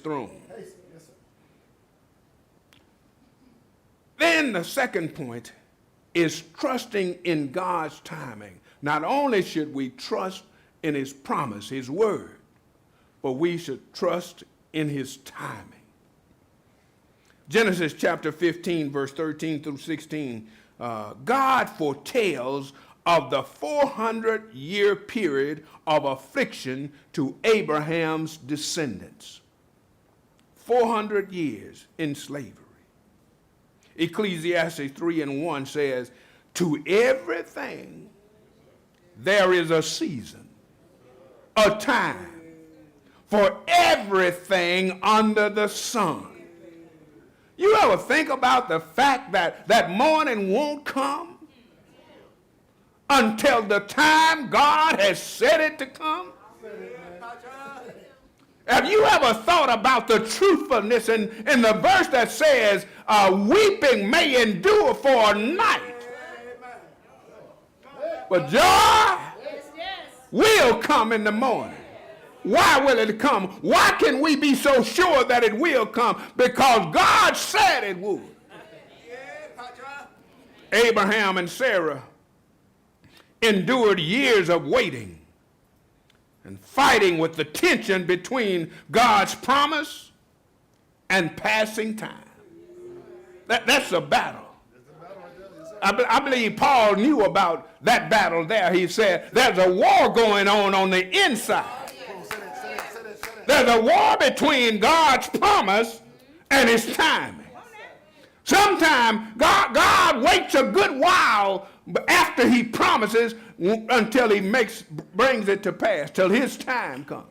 throne. Then the second point is trusting in God's timing. Not only should we trust in his promise, his word, but we should trust in his timing. Genesis chapter 15, verse 13 through 16, God foretells of the 400-year period of affliction to Abraham's descendants. 400 years in slavery. Ecclesiastes 3:1 says, to everything there is a season, a time, for everything under the sun. You ever think about the fact that that morning won't come until the time God has said it to come? Have you ever thought about the truthfulness in the verse that says, weeping may endure for a night, but joy will come in the morning. Why will it come? Why can we be so sure that it will come? Because God said it would. Abraham and Sarah endured years of waiting and fighting with the tension between God's promise and passing time. That's a battle. I believe Paul knew about that battle there. He said there's a war going on the inside. There's a war between God's promise and his timing. Sometimes God waits a good while after he promises until he brings it to pass, till his time comes.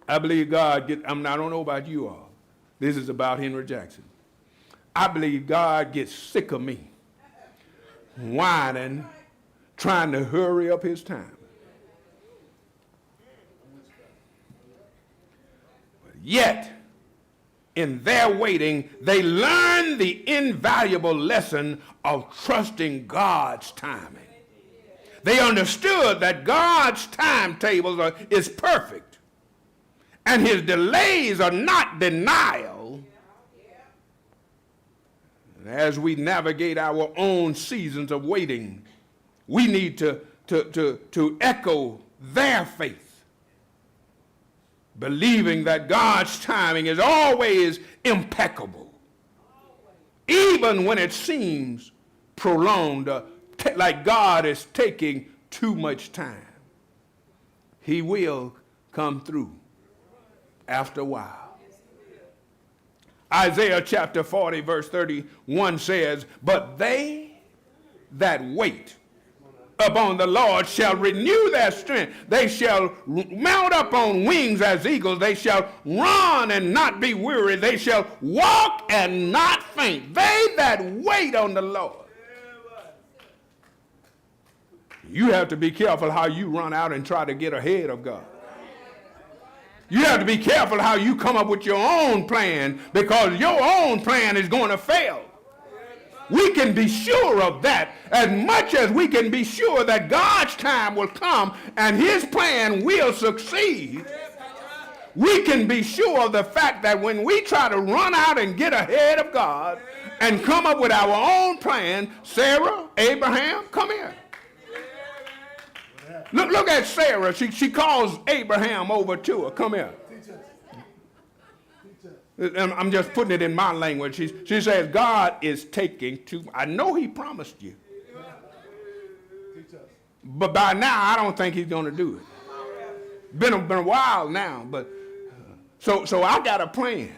I believe God I don't know about you all. This is about Henry Jackson. I believe God gets sick of me whining, trying to hurry up his time. Yet, in their waiting, they learned the invaluable lesson of trusting God's timing. They understood that God's timetable is perfect, and his delays are not denial. And as we navigate our own seasons of waiting, we need to echo their faith, believing that God's timing is always impeccable, even when it seems prolonged, like God is taking too much time. He will come through after a while. Isaiah chapter 40, verse 31 says, but they that wait upon the Lord shall renew their strength. They shall mount up on wings as eagles. They shall run and not be weary. They shall walk and not faint. They that wait on the Lord. You have to be careful how you run out and try to get ahead of God. You have to be careful how you come up with your own plan, because your own plan is going to fail. We can be sure of that as much as we can be sure that God's time will come and his plan will succeed. We can be sure of the fact that when we try to run out and get ahead of God and come up with our own plan, Sarah, Abraham, come here. Look at Sarah. She calls Abraham over to her. Come here. I'm just putting it in my language. She says, God is taking I know he promised you. But by now, I don't think he's going to do it. Been a while now, but so I got a plan.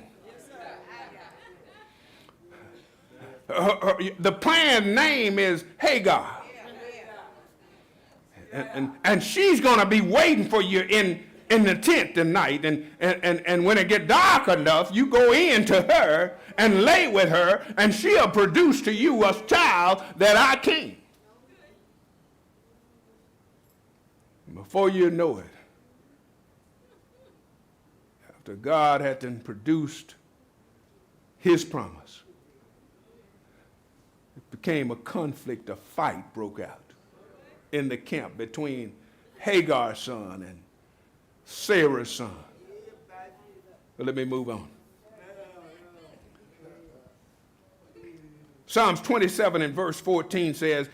The plan name is Hagar. And she's going to be waiting for you in the tent tonight, and when it get dark enough, you go in to her and lay with her, and she'll produce to you a child that I can't. Before you know it, after God had then produced his promise, it became a conflict, a fight broke out in the camp between Hagar's son Sarah's son. But let me move on. Psalms 27 and verse 14 says,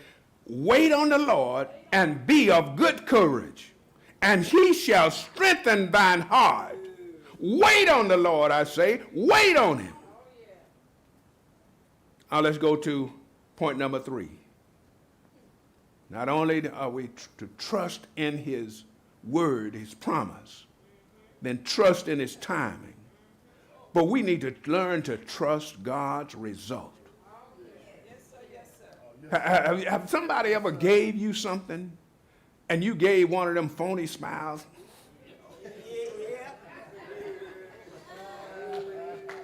wait on the Lord and be of good courage, and he shall strengthen thine heart. Wait on the Lord, I say. Wait on him. Now let's go to point number 3. Not only are we to trust in his word, his promise, then trust in his timing, but we need to learn to trust God's result. Have somebody ever gave you something and you gave one of them phony smiles?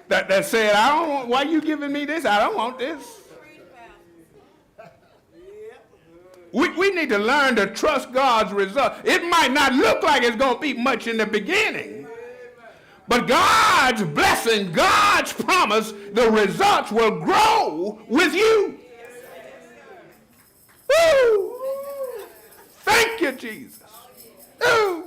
That said, I don't want, why are you giving me this? I don't want this. We need to learn to trust God's result. It might not look like it's going to be much in the beginning, but God's blessing, God's promise, the results will grow with you. Woo! Thank you, Jesus. Woo!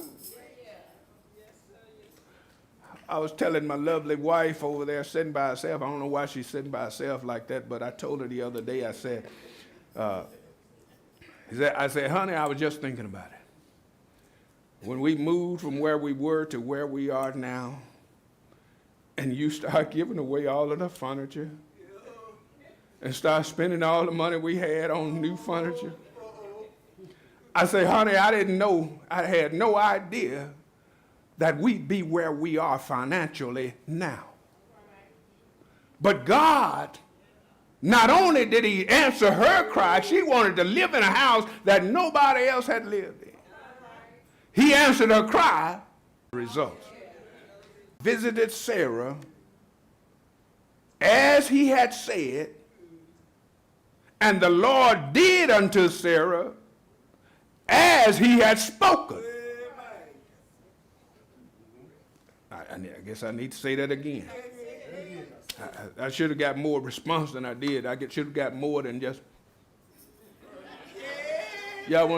I was telling my lovely wife over there sitting by herself. I don't know why she's sitting by herself like that, but I told her the other day, I said, honey, I was just thinking about it. When we moved from where we were to where we are now, and you start giving away all of the furniture, and start spending all the money we had on new furniture. I say, honey, I didn't know, I had no idea that we'd be where we are financially now. But God, not only did he answer her cry, she wanted to live in a house that nobody else had lived in. He answered her cry, results. Visited Sarah as he had said, and the Lord did unto Sarah as he had spoken. I guess I need to say that again. I should have got more response than I did. I should have got more than just, y'all want